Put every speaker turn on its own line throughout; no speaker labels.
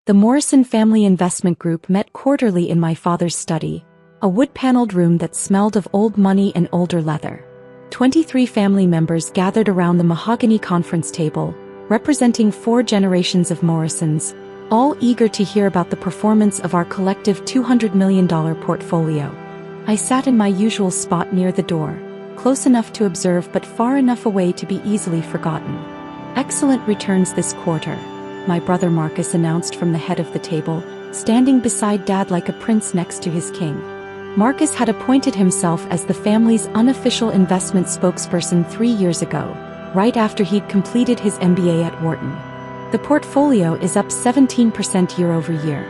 The Morrison Family Investment Group met quarterly in my father's study, a wood-paneled room that smelled of old money and older leather. 23 family members gathered around the mahogany conference table, representing 4 generations of Morrisons, all eager to hear about the performance of our collective $200 million portfolio. I sat in my usual spot near the door, close enough to observe but far enough away to be easily forgotten. "Excellent returns this quarter," my brother Marcus announced from the head of the table, standing beside Dad like a prince next to his king. Marcus had appointed himself as the family's unofficial investment spokesperson 3 years ago, right after he'd completed his MBA at Wharton. The portfolio is up 17% year-over-year.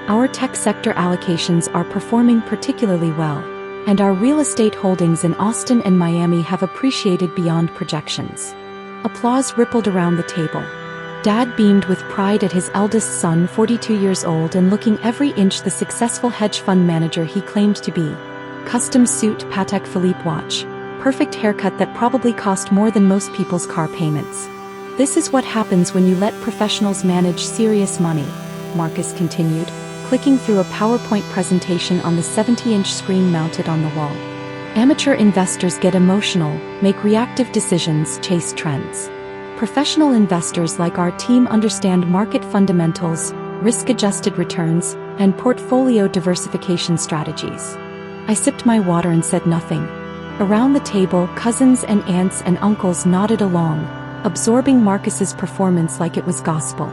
Our tech sector allocations are performing particularly well, and our real estate holdings in Austin and Miami have appreciated beyond projections. Applause rippled around the table. Dad beamed with pride at his eldest son, 42 years old and looking every inch the successful hedge fund manager he claimed to be. Custom suit, Patek Philippe watch, perfect haircut that probably cost more than most people's car payments. "This is what happens when you let professionals manage serious money," Marcus continued, clicking through a PowerPoint presentation on the 70-inch screen mounted on the wall. "Amateur investors get emotional, make reactive decisions, chase trends. Professional investors like our team understand market fundamentals, risk-adjusted returns, and portfolio diversification strategies." I sipped my water and said nothing. Around the table, cousins and aunts and uncles nodded along, absorbing Marcus's performance like it was gospel.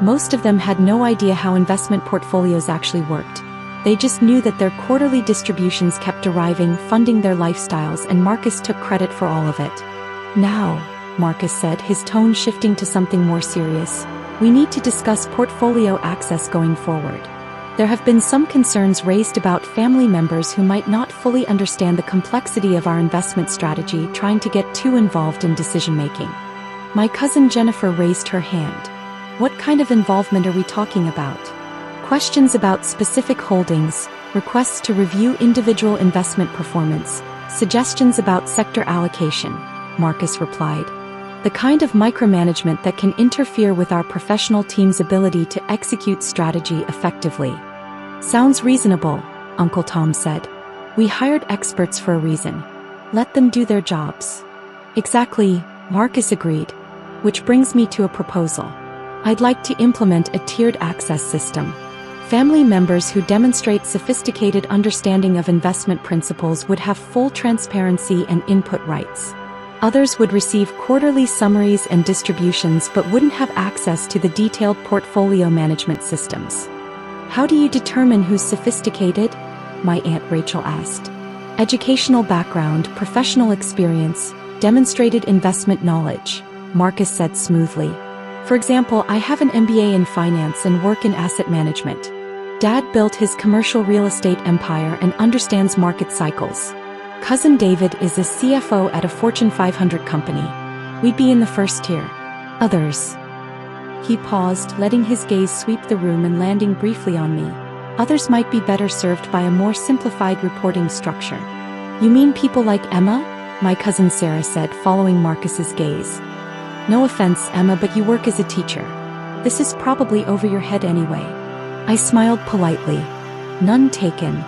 Most of them had no idea how investment portfolios actually worked. They just knew that their quarterly distributions kept arriving, funding their lifestyles, and Marcus took credit for all of it. "Now," Marcus said, his tone shifting to something more serious, "we need to discuss portfolio access going forward. There have been some concerns raised about family members who might not fully understand the complexity of our investment strategy, trying to get too involved in decision-making." My cousin Jennifer raised her hand. "What kind of involvement are we talking about?" "Questions about specific holdings, requests to review individual investment performance, suggestions about sector allocation," Marcus replied. "The kind of micromanagement that can interfere with our professional team's ability to execute strategy effectively." "Sounds reasonable," Uncle Tom said. "We hired experts for a reason. Let them do their jobs." "Exactly," Marcus agreed. "Which brings me to a proposal. I'd like to implement a tiered access system. Family members who demonstrate sophisticated understanding of investment principles would have full transparency and input rights. Others would receive quarterly summaries and distributions but wouldn't have access to the detailed portfolio management systems." "How do you determine who's sophisticated?" my Aunt Rachel asked. "Educational background, professional experience, demonstrated investment knowledge," Marcus said smoothly. "For example, I have an MBA in finance and work in asset management. Dad built his commercial real estate empire and understands market cycles. Cousin David is a CFO at a Fortune 500 company. We'd be in the first tier. Others." He paused, letting his gaze sweep the room and landing briefly on me. "Others might be better served by a more simplified reporting structure." "You mean people like Emma?" my cousin Sarah said, following Marcus's gaze. "No offense, Emma, but you work as a teacher. This is probably over your head anyway." I smiled politely. "None taken."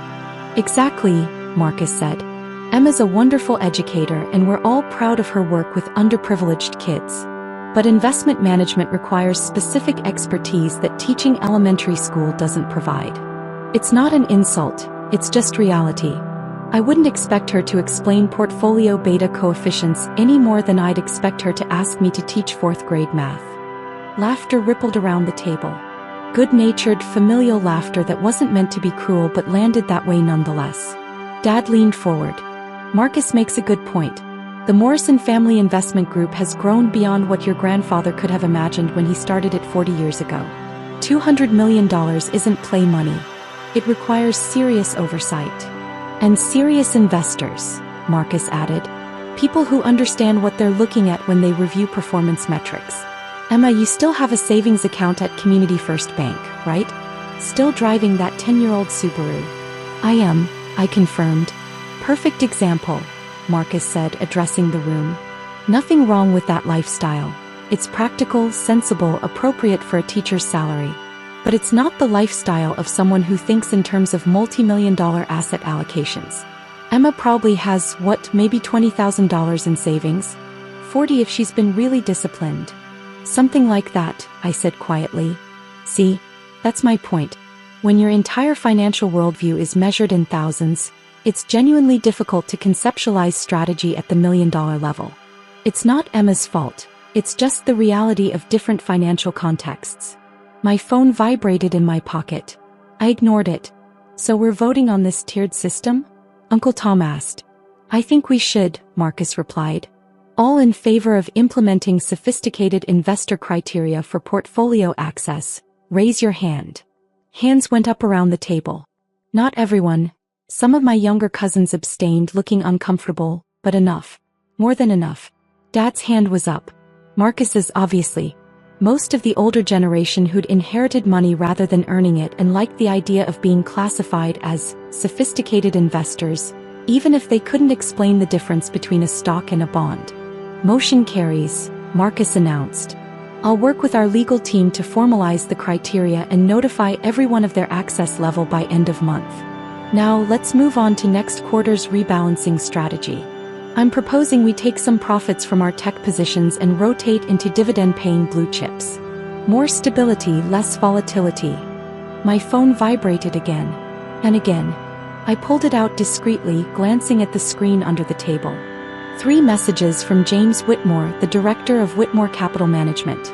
"Exactly," Marcus said. "Emma's a wonderful educator and we're all proud of her work with underprivileged kids. But investment management requires specific expertise that teaching elementary school doesn't provide. It's not an insult, it's just reality. I wouldn't expect her to explain portfolio beta coefficients any more than I'd expect her to ask me to teach 4th grade math." Laughter rippled around the table. Good-natured, familial laughter that wasn't meant to be cruel but landed that way nonetheless. Dad leaned forward. "Marcus makes a good point. The Morrison Family Investment Group has grown beyond what your grandfather could have imagined when he started it 40 years ago. $200 million isn't play money. It requires serious oversight. And serious investors," Marcus added. "People who understand what they're looking at when they review performance metrics. Emma, you still have a savings account at Community First Bank, right? Still driving that 10-year-old Subaru?" "I am," I confirmed. "Perfect example," Marcus said, addressing the room. "Nothing wrong with that lifestyle. It's practical, sensible, appropriate for a teacher's salary. But it's not the lifestyle of someone who thinks in terms of multi-million-dollar asset allocations. Emma probably has, maybe $20,000 in savings? 40 if she's been really disciplined. Something like that, I said quietly. See? That's my point. When your entire financial worldview is measured in thousands, it's genuinely difficult to conceptualize strategy at the million-dollar level. It's not Emma's fault. It's just the reality of different financial contexts. My phone vibrated in my pocket. I ignored it. So we're voting on this tiered system? Uncle Tom asked. I think we should, Marcus replied. All in favor of implementing sophisticated investor criteria for portfolio access, raise your hand. Hands went up around the table. Not everyone. Some of my younger cousins abstained, looking uncomfortable, but enough. More than enough. Dad's hand was up. Marcus's, obviously. Most of the older generation who'd inherited money rather than earning it and liked the idea of being classified as sophisticated investors, even if they couldn't explain the difference between a stock and a bond. Motion carries, Marcus announced. I'll work with our legal team to formalize the criteria and notify everyone of their access level by end of month. Now let's move on to next quarter's rebalancing strategy. I'm proposing we take some profits from our tech positions and rotate into dividend-paying blue chips. More stability, less volatility. My phone vibrated again. And again. I pulled it out discreetly, glancing at the screen under the table. 3 messages from James Whitmore, the director of Whitmore Capital Management,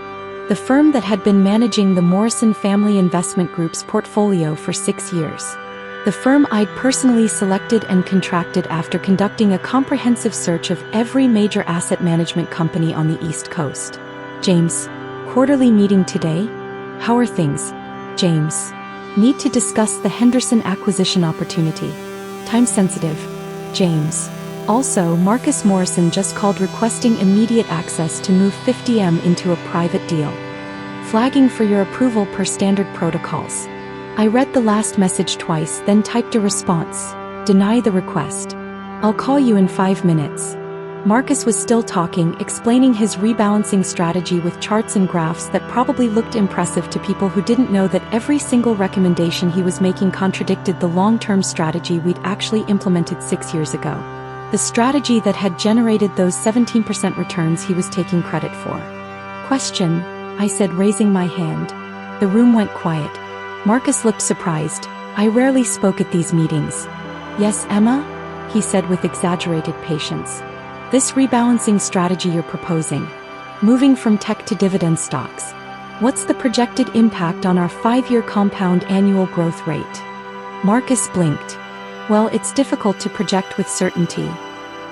the firm that had been managing the Morrison Family Investment Group's portfolio for 6 years. The firm I'd personally selected and contracted after conducting a comprehensive search of every major asset management company on the East Coast. James, quarterly meeting today? How are things? James, need to discuss the Henderson acquisition opportunity. Time sensitive. James. Also, Marcus Morrison just called requesting immediate access to move 50M into a private deal. Flagging for your approval per standard protocols. I read the last message twice, then typed a response. Deny the request. I'll call you in 5 minutes. Marcus was still talking, explaining his rebalancing strategy with charts and graphs that probably looked impressive to people who didn't know that every single recommendation he was making contradicted the long-term strategy we'd actually implemented 6 years ago. The strategy that had generated those 17% returns he was taking credit for. Question, I said, raising my hand. The room went quiet. Marcus looked surprised. I rarely spoke at these meetings. Yes, Emma? He said with exaggerated patience. This rebalancing strategy you're proposing, moving from tech to dividend stocks, what's the projected impact on our 5-year compound annual growth rate? Marcus blinked. Well, it's difficult to project with certainty.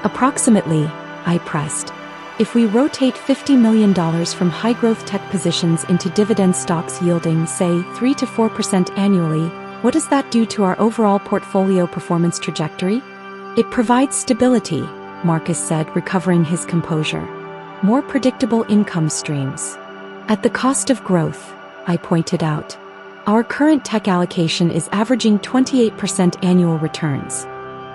Approximately, I pressed. If we rotate $50 million from high-growth tech positions into dividend stocks yielding, say, 3 to 4% annually, what does that do to our overall portfolio performance trajectory? It provides stability, Marcus said, recovering his composure. More predictable income streams. At the cost of growth, I pointed out. Our current tech allocation is averaging 28% annual returns.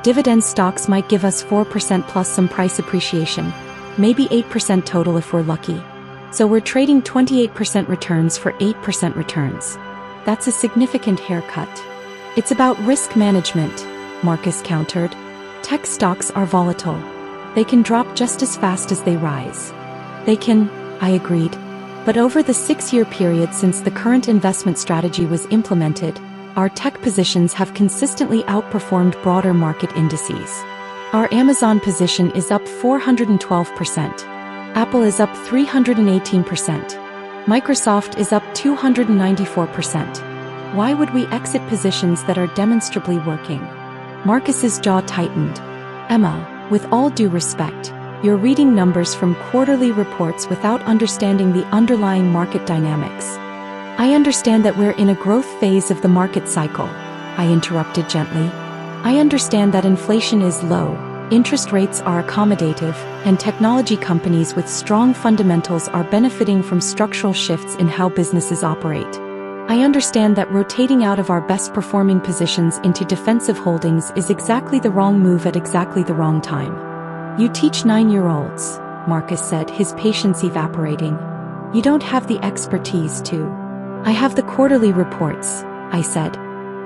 Dividend stocks might give us 4% plus some price appreciation, maybe 8% total if we're lucky. So we're trading 28% returns for 8% returns. That's a significant haircut. It's about risk management, Marcus countered. Tech stocks are volatile. They can drop just as fast as they rise. They can, I agreed. But over the 6-year period since the current investment strategy was implemented, our tech positions have consistently outperformed broader market indices. Our Amazon position is up 412%. Apple is up 318%. Microsoft is up 294%. Why would we exit positions that are demonstrably working? Marcus's jaw tightened. Emma, with all due respect, you're reading numbers from quarterly reports without understanding the underlying market dynamics. I understand that we're in a growth phase of the market cycle, I interrupted gently. I understand that inflation is low, interest rates are accommodative, and technology companies with strong fundamentals are benefiting from structural shifts in how businesses operate. I understand that rotating out of our best-performing positions into defensive holdings is exactly the wrong move at exactly the wrong time. You teach 9-year-olds, Marcus said, his patience evaporating. You don't have the expertise to. I have the quarterly reports, I said,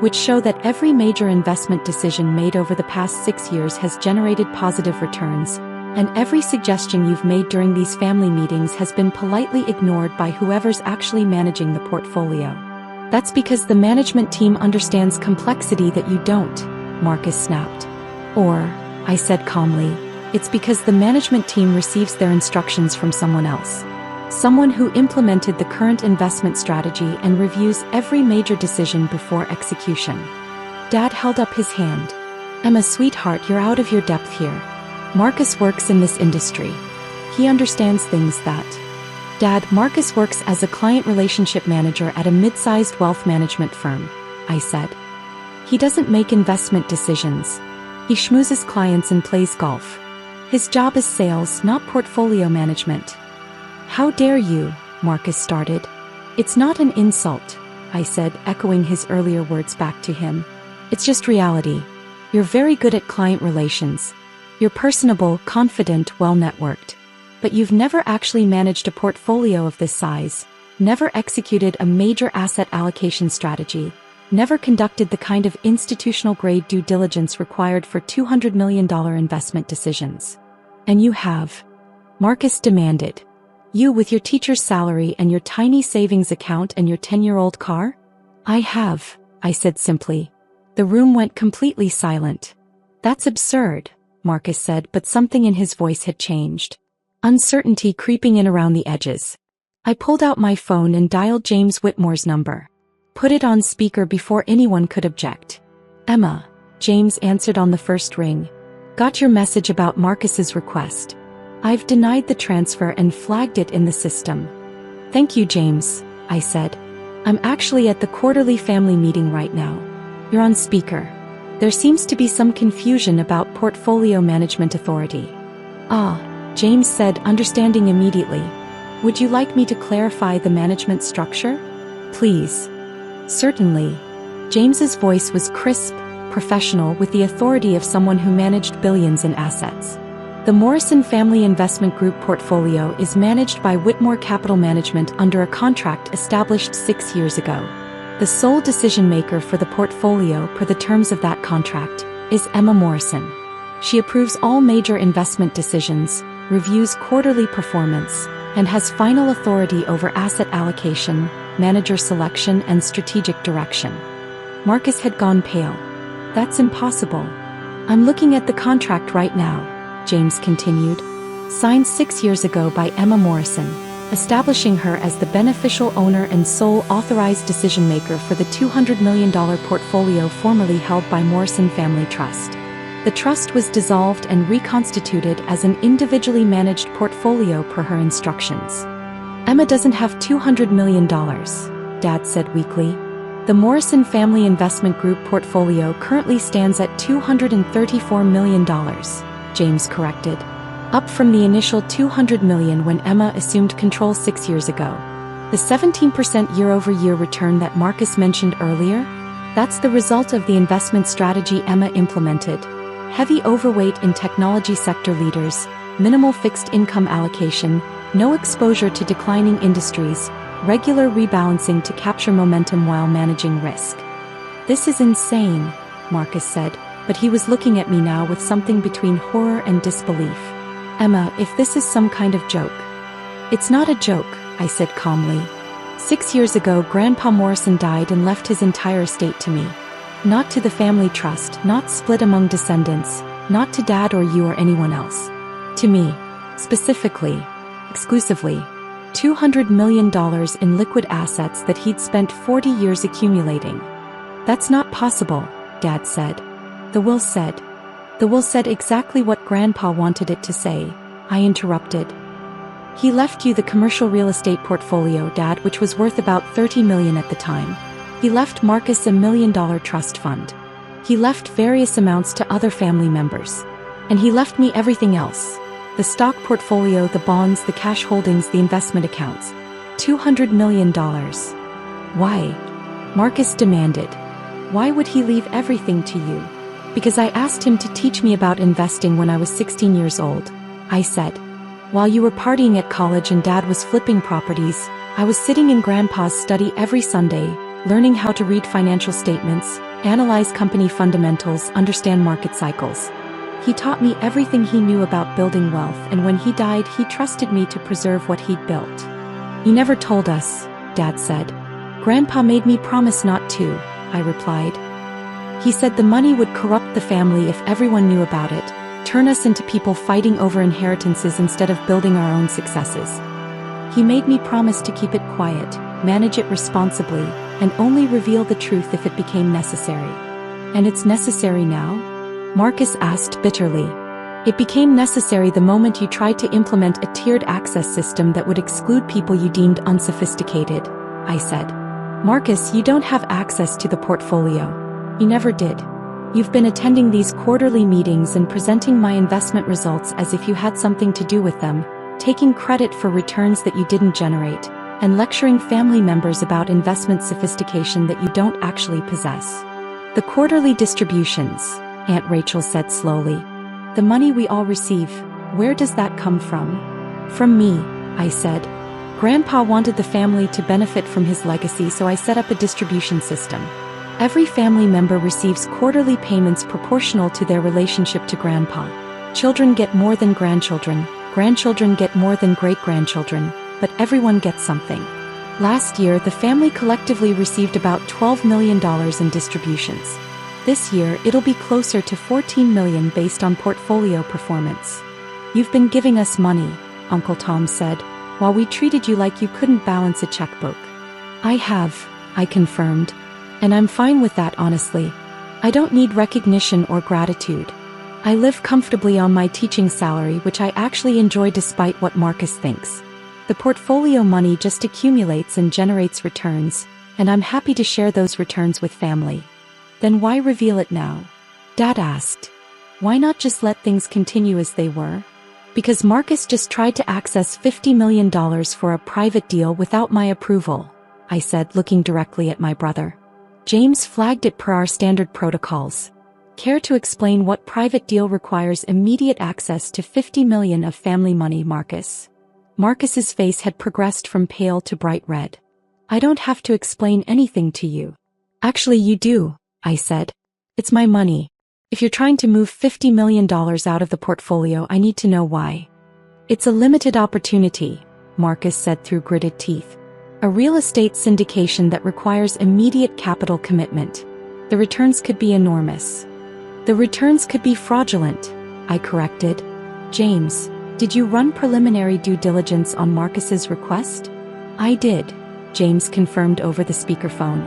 which show that every major investment decision made over the past 6 years has generated positive returns, and every suggestion you've made during these family meetings has been politely ignored by whoever's actually managing the portfolio. That's because the management team understands complexity that you don't, Marcus snapped. Or, I said calmly, it's because the management team receives their instructions from someone else. Someone who implemented the current investment strategy and reviews every major decision before execution. Dad held up his hand. Emma, sweetheart, you're out of your depth here. Marcus works in this industry. He understands things that... Dad, Marcus works as a client relationship manager at a mid-sized wealth management firm, I said. He doesn't make investment decisions. He schmoozes clients and plays golf. His job is sales, not portfolio management. How dare you, Marcus started. It's not an insult, I said, echoing his earlier words back to him. It's just reality. You're very good at client relations. You're personable, confident, well-networked. But you've never actually managed a portfolio of this size, never executed a major asset allocation strategy, never conducted the kind of institutional-grade due diligence required for $200 million investment decisions. And you have. Marcus demanded. You with your teacher's salary and your tiny savings account and your 10-year-old car? I have, I said simply. The room went completely silent. That's absurd, Marcus said, but something in his voice had changed. Uncertainty creeping in around the edges. I pulled out my phone and dialed James Whitmore's number. Put it on speaker before anyone could object. Emma, James answered on the first ring. Got your message about Marcus's request. I've denied the transfer and flagged it in the system. Thank you, James, I said. I'm actually at the quarterly family meeting right now. You're on speaker. There seems to be some confusion about portfolio management authority. Ah, James said, understanding immediately. Would you like me to clarify the management structure? Please. Certainly. James's voice was crisp, professional, with the authority of someone who managed billions in assets. The Morrison Family Investment Group portfolio is managed by Whitmore Capital Management under a contract established 6 years ago. The sole decision-maker for the portfolio per the terms of that contract is Emma Morrison. She approves all major investment decisions, reviews quarterly performance, and has final authority over asset allocation, manager selection, and strategic direction. Marcus had gone pale. That's impossible. I'm looking at the contract right now, James continued. Signed 6 years ago by Emma Morrison, establishing her as the beneficial owner and sole authorized decision-maker for the $200 million portfolio formerly held by Morrison Family Trust. The trust was dissolved and reconstituted as an individually managed portfolio per her instructions. Emma doesn't have $200 million, Dad said weakly. The Morrison Family Investment Group portfolio currently stands at $234 million, James corrected. Up from the initial $200 million when Emma assumed control 6 years ago. The 17% year-over-year return that Marcus mentioned earlier? That's the result of the investment strategy Emma implemented. Heavy overweight in technology sector leaders, minimal fixed income allocation, no exposure to declining industries, regular rebalancing to capture momentum while managing risk. This is insane, Marcus said, but he was looking at me now with something between horror and disbelief. Emma, if this is some kind of joke. It's not a joke, I said calmly. 6 years ago, Grandpa Morrison died and left his entire estate to me. Not to the family trust, not split among descendants, not to Dad or you or anyone else. To me. Specifically. Exclusively. $200 million in liquid assets that he'd spent 40 years accumulating. That's not possible, Dad said. The will said. The will said exactly what Grandpa wanted it to say, I interrupted. He left you the commercial real estate portfolio, Dad, which was worth about $30 million at the time. He left Marcus $1 million trust fund. He left various amounts to other family members. And he left me everything else. The stock portfolio, the bonds, the cash holdings, the investment accounts. $200 million. Why? Marcus demanded. Why would he leave everything to you? Because I asked him to teach me about investing when I was 16 years old, I said. While you were partying at college and Dad was flipping properties, I was sitting in Grandpa's study every Sunday, learning how to read financial statements, analyze company fundamentals, understand market cycles. He taught me everything he knew about building wealth, and when he died, he trusted me to preserve what he'd built. "You never told us," Dad said. "Grandpa made me promise not to," I replied. "He said the money would corrupt the family if everyone knew about it, turn us into people fighting over inheritances instead of building our own successes. He made me promise to keep it quiet, manage it responsibly, and only reveal the truth if it became necessary." "And it's necessary now?" Marcus asked bitterly. "It became necessary the moment you tried to implement a tiered access system that would exclude people you deemed unsophisticated," I said. "Marcus, you don't have access to the portfolio. You never did. You've been attending these quarterly meetings and presenting my investment results as if you had something to do with them, taking credit for returns that you didn't generate, and lecturing family members about investment sophistication that you don't actually possess." "The quarterly distributions," Aunt Rachel said slowly. "The money we all receive, where does that come from?" "From me," I said. "Grandpa wanted the family to benefit from his legacy, so I set up a distribution system. Every family member receives quarterly payments proportional to their relationship to Grandpa. Children get more than grandchildren, grandchildren get more than great-grandchildren, but everyone gets something. Last year, the family collectively received about $12 million in distributions. This year, it'll be closer to $14 million based on portfolio performance." "You've been giving us money," Uncle Tom said, "while we treated you like you couldn't balance a checkbook." "I have," I confirmed. "And I'm fine with that, honestly. I don't need recognition or gratitude. I live comfortably on my teaching salary, which I actually enjoy despite what Marcus thinks. The portfolio money just accumulates and generates returns, and I'm happy to share those returns with family." "Then why reveal it now?" Dad asked. "Why not just let things continue as they were?" "Because Marcus just tried to access $50 million for a private deal without my approval," I said, looking directly at my brother. "James flagged it per our standard protocols. Care to explain what private deal requires immediate access to $50 million of family money, Marcus?" Marcus's face had progressed from pale to bright red. "I don't have to explain anything to you." "Actually, you do," I said. "It's my money. If you're trying to move $50 million out of the portfolio, I need to know why." "It's a limited opportunity," Marcus said through gritted teeth. "A real estate syndication that requires immediate capital commitment. The returns could be enormous." "The returns could be fraudulent," I corrected. "James, did you run preliminary due diligence on Marcus's request?" "I did," James confirmed over the speakerphone.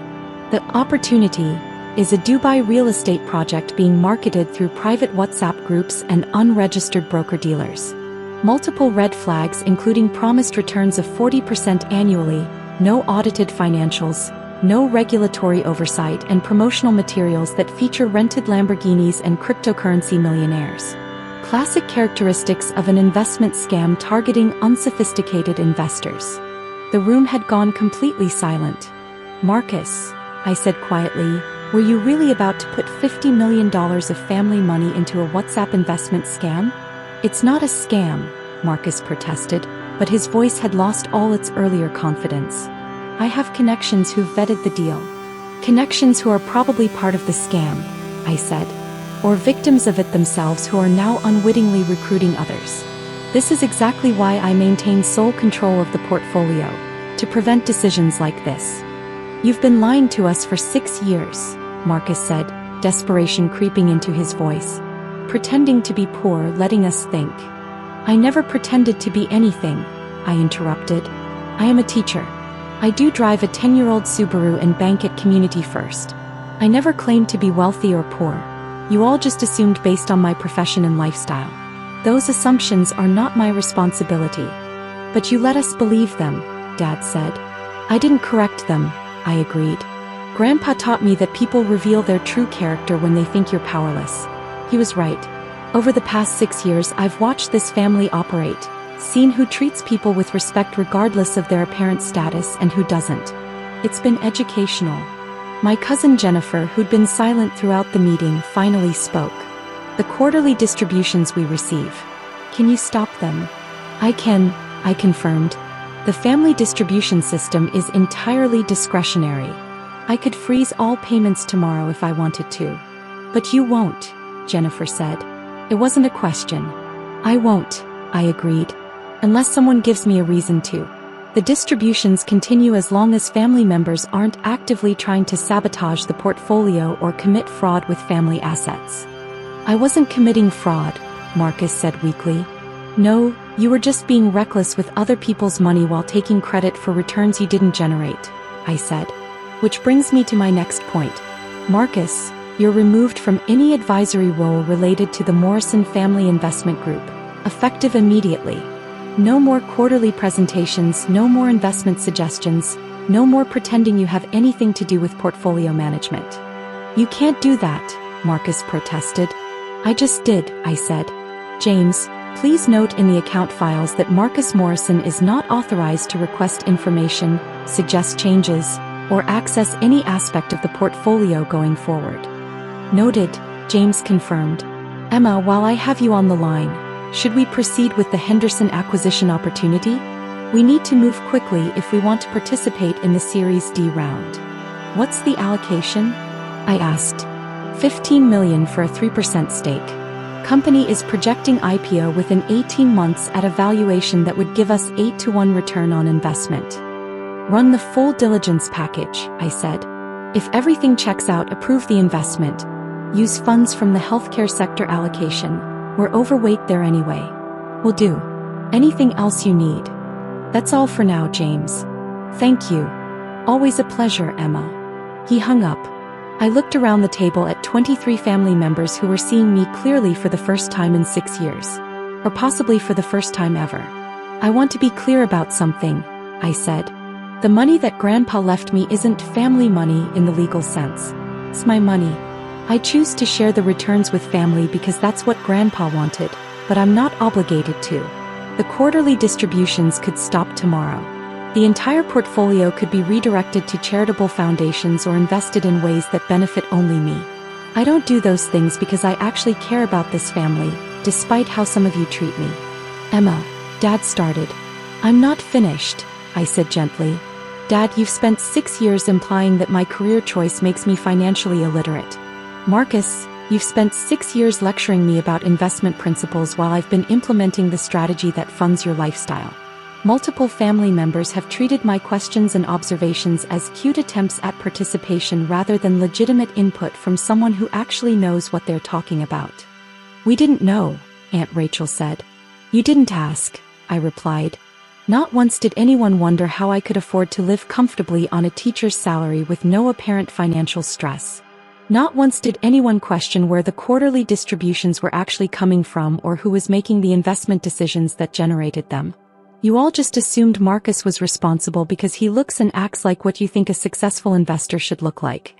"The opportunity is a Dubai real estate project being marketed through private WhatsApp groups and unregistered broker-dealers. Multiple red flags, including promised returns of 40% annually, no audited financials, no regulatory oversight, and promotional materials that feature rented Lamborghinis and cryptocurrency millionaires. Classic characteristics of an investment scam targeting unsophisticated investors." The room had gone completely silent. "Marcus," I said quietly, "were you really about to put $50 million of family money into a WhatsApp investment scam?" "It's not a scam," Marcus protested, but his voice had lost all its earlier confidence. "I have connections who've vetted the deal." "Connections who are probably part of the scam," I said. "Or victims of it themselves who are now unwittingly recruiting others. This is exactly why I maintain sole control of the portfolio, to prevent decisions like this." "You've been lying to us for 6 years," Marcus said, desperation creeping into his voice. "Pretending to be poor, letting us think." "I never pretended to be anything," I interrupted. "I am a teacher. I do drive a 10-year-old Subaru and bank at Community First. I never claimed to be wealthy or poor. You all just assumed based on my profession and lifestyle. Those assumptions are not my responsibility." "But you let us believe them," Dad said. "I didn't correct them," I agreed. "Grandpa taught me that people reveal their true character when they think you're powerless." He was right. Over the past 6 years, I've watched this family operate, seen who treats people with respect regardless of their apparent status and who doesn't. It's been educational. My cousin Jennifer, who'd been silent throughout the meeting, finally spoke. "The quarterly distributions we receive. Can you stop them?" "I can," I confirmed. The family distribution system is entirely discretionary. I could freeze all payments tomorrow if I wanted to. But you won't, Jennifer said. It wasn't a question. I won't, I agreed. Unless someone gives me a reason to. The distributions continue as long as family members aren't actively trying to sabotage the portfolio or commit fraud with family assets. I wasn't committing fraud, Marcus said weakly. No, you were just being reckless with other people's money while taking credit for returns you didn't generate, I said. Which brings me to my next point. Marcus, you're removed from any advisory role related to the Morrison Family Investment Group, effective immediately. No more quarterly presentations, no more investment suggestions, no more pretending you have anything to do with portfolio management. You can't do that, Marcus protested. I just did, I said. James, please note in the account files that Marcus Morrison is not authorized to request information, suggest changes, or access any aspect of the portfolio going forward. Noted, James confirmed. Emma, while I have you on the line, should we proceed with the Henderson acquisition opportunity? We need to move quickly if we want to participate in the Series D round. What's the allocation? I asked. $15 million for a 3% stake. Company is projecting IPO within 18 months at a valuation that would give us 8-to-1 return on investment. Run the full diligence package, I said. If everything checks out, approve the investment. Use funds from the healthcare sector allocation. We're overweight there anyway. Will do. Anything else you need? That's all for now, James. Thank you. Always a pleasure, Emma. He hung up. I looked around the table at 23 family members who were seeing me clearly for the first time in 6 years. Or possibly for the first time ever. I want to be clear about something, I said. The money that Grandpa left me isn't family money in the legal sense. It's my money. I choose to share the returns with family because that's what Grandpa wanted, but I'm not obligated to. The quarterly distributions could stop tomorrow. The entire portfolio could be redirected to charitable foundations or invested in ways that benefit only me. I don't do those things because I actually care about this family, despite how some of you treat me. Emma, Dad started. I'm not finished, I said gently. Dad, you've spent 6 years implying that my career choice makes me financially illiterate. Marcus, you've spent 6 years lecturing me about investment principles while I've been implementing the strategy that funds your lifestyle. Multiple family members have treated my questions and observations as cute attempts at participation rather than legitimate input from someone who actually knows what they're talking about. We didn't know, Aunt Rachel said. You didn't ask, I replied. Not once did anyone wonder how I could afford to live comfortably on a teacher's salary with no apparent financial stress. Not once did anyone question where the quarterly distributions were actually coming from or who was making the investment decisions that generated them. You all just assumed Marcus was responsible because he looks and acts like what you think a successful investor should look like.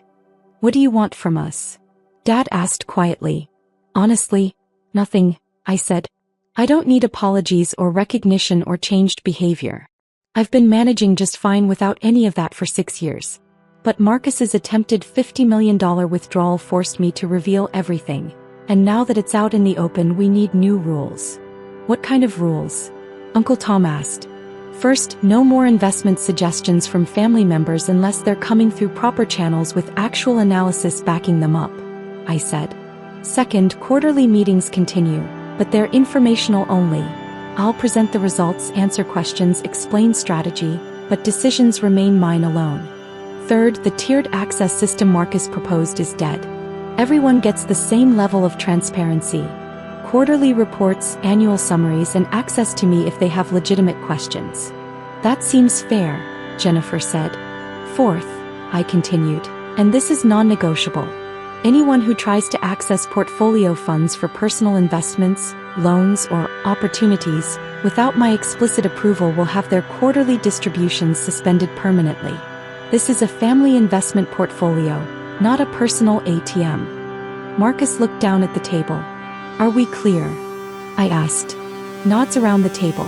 What do you want from us? Dad asked quietly. Honestly, nothing, I said. I don't need apologies or recognition or changed behavior. I've been managing just fine without any of that for 6 years. But Marcus's attempted $50 million withdrawal forced me to reveal everything, and now that it's out in the open, we need new rules. What kind of rules? Uncle Tom asked. First, no more investment suggestions from family members unless they're coming through proper channels with actual analysis backing them up, I said. Second, quarterly meetings continue, but they're informational only. I'll present the results, answer questions, explain strategy, but decisions remain mine alone. Third, the tiered access system Marcus proposed is dead. Everyone gets the same level of transparency. Quarterly reports, annual summaries, and access to me if they have legitimate questions. That seems fair, Jennifer said. Fourth, I continued, and this is non-negotiable. Anyone who tries to access portfolio funds for personal investments, loans, or opportunities, without my explicit approval will have their quarterly distributions suspended permanently. This is a family investment portfolio, not a personal ATM. Marcus looked down at the table. Are we clear? I asked. Nods around the table.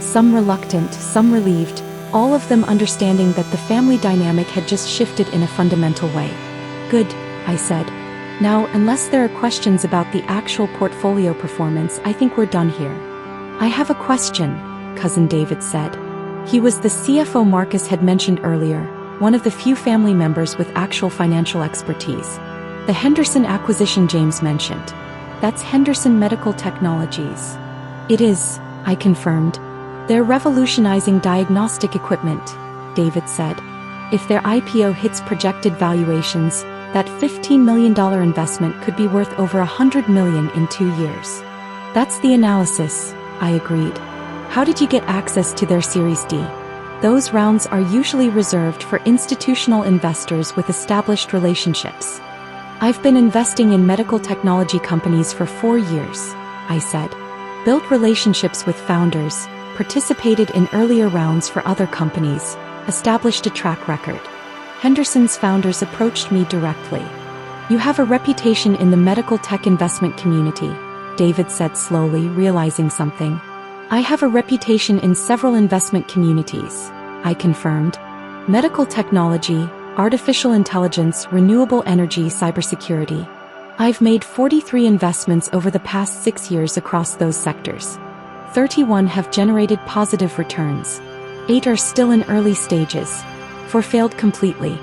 Some reluctant, some relieved, all of them understanding that the family dynamic had just shifted in a fundamental way. Good, I said. Now, unless there are questions about the actual portfolio performance, I think we're done here. I have a question, Cousin David said. He was the CFO Marcus had mentioned earlier, one of the few family members with actual financial expertise. The Henderson acquisition James mentioned. That's Henderson Medical Technologies. It is, I confirmed. They're revolutionizing diagnostic equipment, David said. If their IPO hits projected valuations, that $15 million investment could be worth over $100 million in 2 years. That's the analysis, I agreed. How did you get access to their Series D? Those rounds are usually reserved for institutional investors with established relationships. I've been investing in medical technology companies for 4 years, I said. Built relationships with founders, participated in earlier rounds for other companies, established a track record. Henderson's founders approached me directly. You have a reputation in the medical tech investment community, David said slowly, realizing something. I have a reputation in several investment communities, I confirmed. Medical technology, artificial intelligence, renewable energy, cybersecurity. I've made 43 investments over the past 6 years across those sectors. 31 have generated positive returns. 8 are still in early stages. 4 failed completely.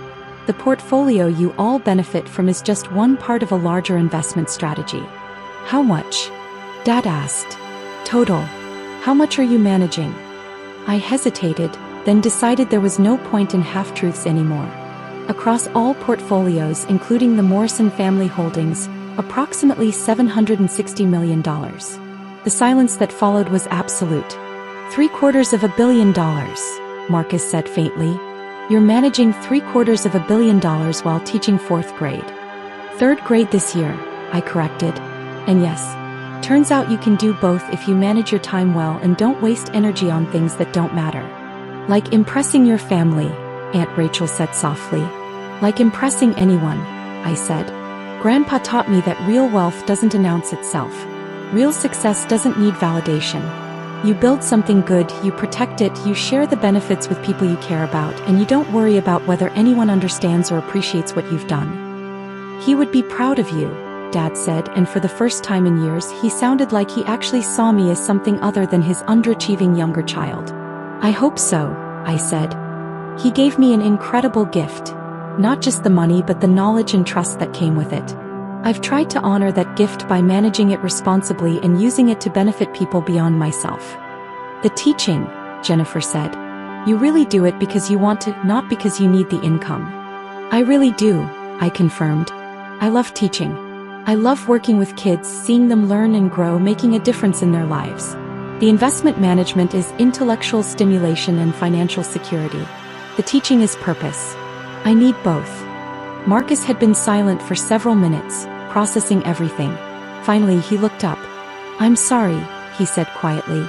The portfolio you all benefit from is just one part of a larger investment strategy. How much? Dad asked. Total. How much are you managing? I hesitated, then decided there was no point in half-truths anymore. Across all portfolios, including the Morrison family holdings, approximately $760 million. The silence that followed was absolute. $750 million, Marcus said faintly. You're managing $750 million while teaching 4th grade. 3rd grade this year, I corrected. And yes, turns out you can do both if you manage your time well and don't waste energy on things that don't matter. Like impressing your family, Aunt Rachel said softly. Like impressing anyone, I said. Grandpa taught me that real wealth doesn't announce itself. Real success doesn't need validation. You build something good, you protect it, you share the benefits with people you care about, and you don't worry about whether anyone understands or appreciates what you've done. He would be proud of you, Dad said, and for the first time in years he sounded like he actually saw me as something other than his underachieving younger child. I hope so, I said. He gave me an incredible gift. Not just the money but the knowledge and trust that came with it. I've tried to honor that gift by managing it responsibly and using it to benefit people beyond myself. The teaching, Jennifer said. You really do it because you want to, not because you need the income. I really do, I confirmed. I love teaching. I love working with kids, seeing them learn and grow, making a difference in their lives. The investment management is intellectual stimulation and financial security. The teaching is purpose. I need both. Marcus had been silent for several minutes, processing everything. Finally he looked up. I'm sorry, he said quietly,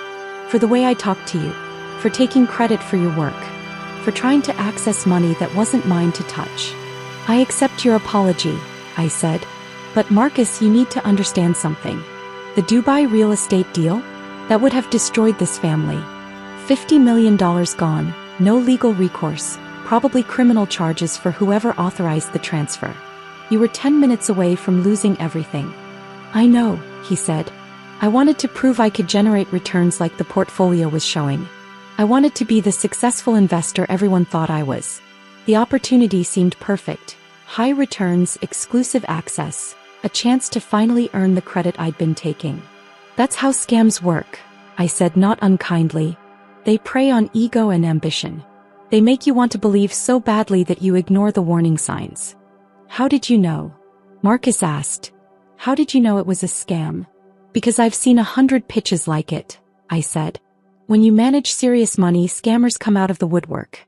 for the way I talked to you, for taking credit for your work, for trying to access money that wasn't mine to touch. I accept your apology, I said. But Marcus, you need to understand something. The Dubai real estate deal? That would have destroyed this family. $50 million gone, no legal recourse, probably criminal charges for whoever authorized the transfer. You were 10 minutes away from losing everything. I know, he said. I wanted to prove I could generate returns like the portfolio was showing. I wanted to be the successful investor everyone thought I was. The opportunity seemed perfect. High returns, exclusive access, a chance to finally earn the credit I'd been taking. That's how scams work, I said not unkindly. They prey on ego and ambition. They make you want to believe so badly that you ignore the warning signs. How did you know? Marcus asked. How did you know it was a scam? Because I've seen 100 pitches like it, I said. When you manage serious money, scammers come out of the woodwork.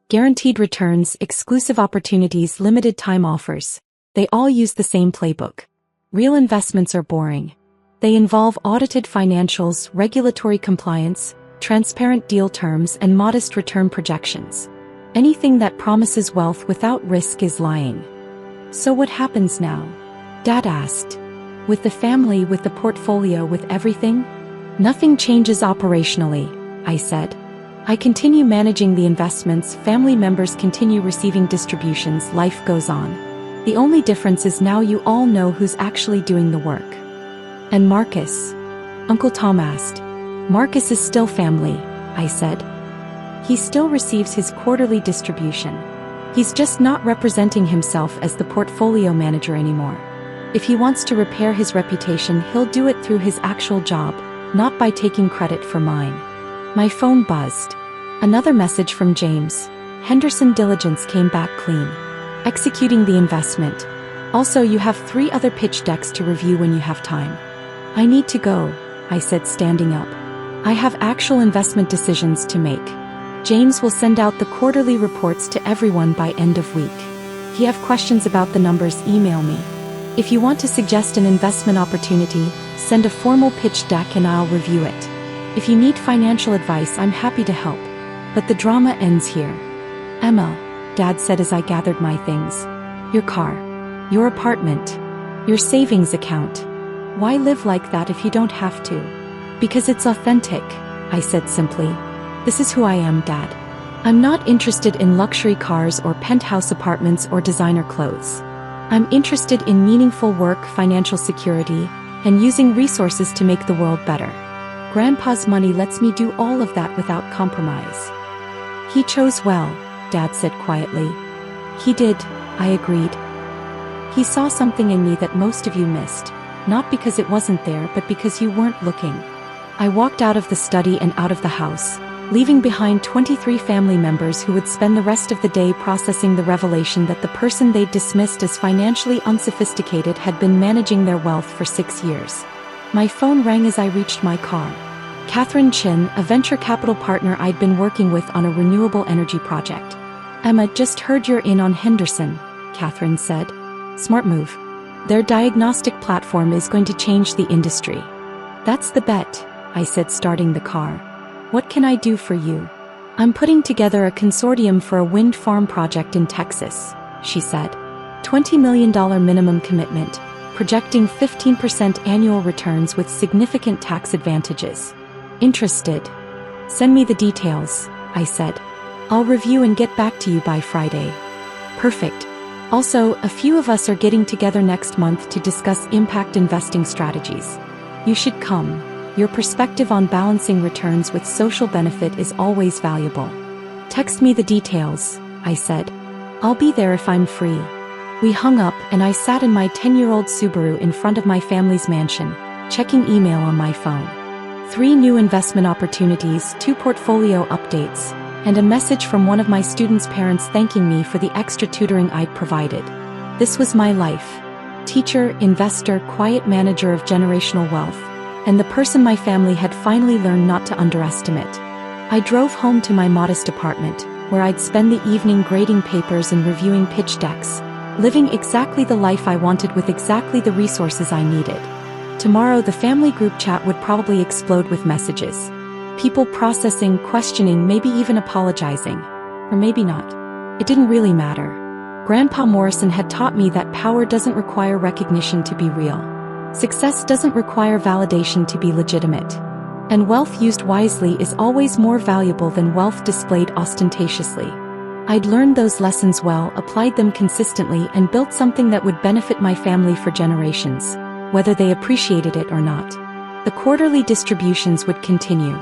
Guaranteed returns, exclusive opportunities, limited time offers. They all use the same playbook. Real investments are boring. They involve audited financials, regulatory compliance, transparent deal terms, and modest return projections. Anything that promises wealth without risk is lying. So what happens now? Dad asked. With the family, with the portfolio, with everything? Nothing changes operationally, I said. I continue managing the investments, family members continue receiving distributions, life goes on. The only difference is now you all know who's actually doing the work. And Marcus? Uncle Tom asked. Marcus is still family, I said. He still receives his quarterly distribution. He's just not representing himself as the portfolio manager anymore. If he wants to repair his reputation, he'll do it through his actual job, not by taking credit for mine. My phone buzzed. Another message from James. Henderson Diligence came back clean. Executing the investment. Also, you have 3 other pitch decks to review when you have time. I need to go, I said, standing up. I have actual investment decisions to make. James will send out the quarterly reports to everyone by end of week. If you have questions about the numbers, email me. If you want to suggest an investment opportunity, send a formal pitch deck and I'll review it. If you need financial advice, I'm happy to help. But the drama ends here. Emma, Dad said as I gathered my things. Your car. Your apartment. Your savings account. Why live like that if you don't have to? Because it's authentic, I said simply. This is who I am, Dad. I'm not interested in luxury cars or penthouse apartments or designer clothes. I'm interested in meaningful work, financial security, and using resources to make the world better. Grandpa's money lets me do all of that without compromise. He chose well, Dad said quietly. He did, I agreed. He saw something in me that most of you missed, not because it wasn't there but because you weren't looking. I walked out of the study and out of the house, leaving behind 23 family members who would spend the rest of the day processing the revelation that the person they'd dismissed as financially unsophisticated had been managing their wealth for 6 years. My phone rang as I reached my car. Catherine Chin, a venture capital partner I'd been working with on a renewable energy project. Emma, just heard you're in on Henderson, Catherine said. Smart move. Their diagnostic platform is going to change the industry. That's the bet, I said, starting the car. What can I do for you? I'm putting together a consortium for a wind farm project in Texas, she said. $20 million minimum commitment, projecting 15% annual returns with significant tax advantages. Interested? Send me the details, I said. I'll review and get back to you by Friday. Perfect. Also, a few of us are getting together next month to discuss impact investing strategies. You should come. Your perspective on balancing returns with social benefit is always valuable. Text me the details, I said. I'll be there if I'm free. We hung up and I sat in my 10-year-old Subaru in front of my family's mansion, checking email on my phone. 3 new investment opportunities, 2 portfolio updates, and a message from one of my students' parents thanking me for the extra tutoring I'd provided. This was my life. Teacher, investor, quiet manager of generational wealth, and the person my family had finally learned not to underestimate. I drove home to my modest apartment, where I'd spend the evening grading papers and reviewing pitch decks, living exactly the life I wanted with exactly the resources I needed. Tomorrow the family group chat would probably explode with messages. People processing, questioning, maybe even apologizing. Or maybe not. It didn't really matter. Grandpa Morrison had taught me that power doesn't require recognition to be real. Success doesn't require validation to be legitimate. And wealth used wisely is always more valuable than wealth displayed ostentatiously. I'd learned those lessons well, applied them consistently, and built something that would benefit my family for generations, whether they appreciated it or not. The quarterly distributions would continue.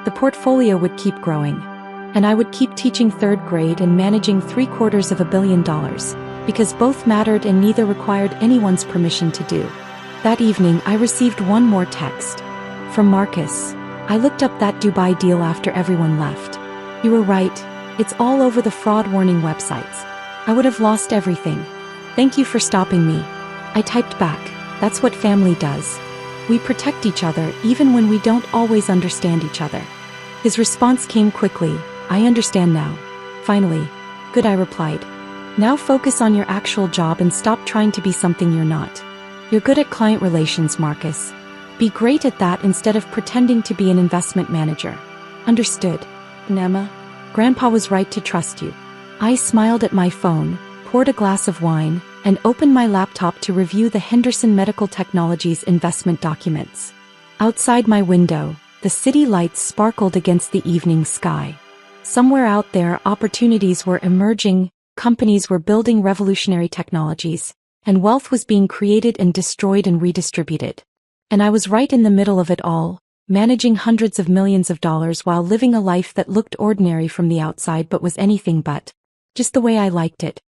The portfolio would keep growing. And I would keep teaching 3rd grade and managing $750 million, because both mattered and neither required anyone's permission to do. That evening I received one more text. From Marcus. I looked up that Dubai deal after everyone left. You were right, it's all over the fraud warning websites. I would have lost everything. Thank you for stopping me. I typed back, that's what family does. We protect each other even when we don't always understand each other. His response came quickly, I understand now. Finally. Good, I replied. Now focus on your actual job and stop trying to be something you're not. You're good at client relations, Marcus. Be great at that instead of pretending to be an investment manager. Understood. Emma, Grandpa was right to trust you. I smiled at my phone, poured a glass of wine, and opened my laptop to review the Henderson Medical Technologies investment documents. Outside my window, the city lights sparkled against the evening sky. Somewhere out there, opportunities were emerging, companies were building revolutionary technologies, and wealth was being created and destroyed and redistributed. And I was right in the middle of it all, managing hundreds of millions of dollars while living a life that looked ordinary from the outside but was anything but just the way I liked it.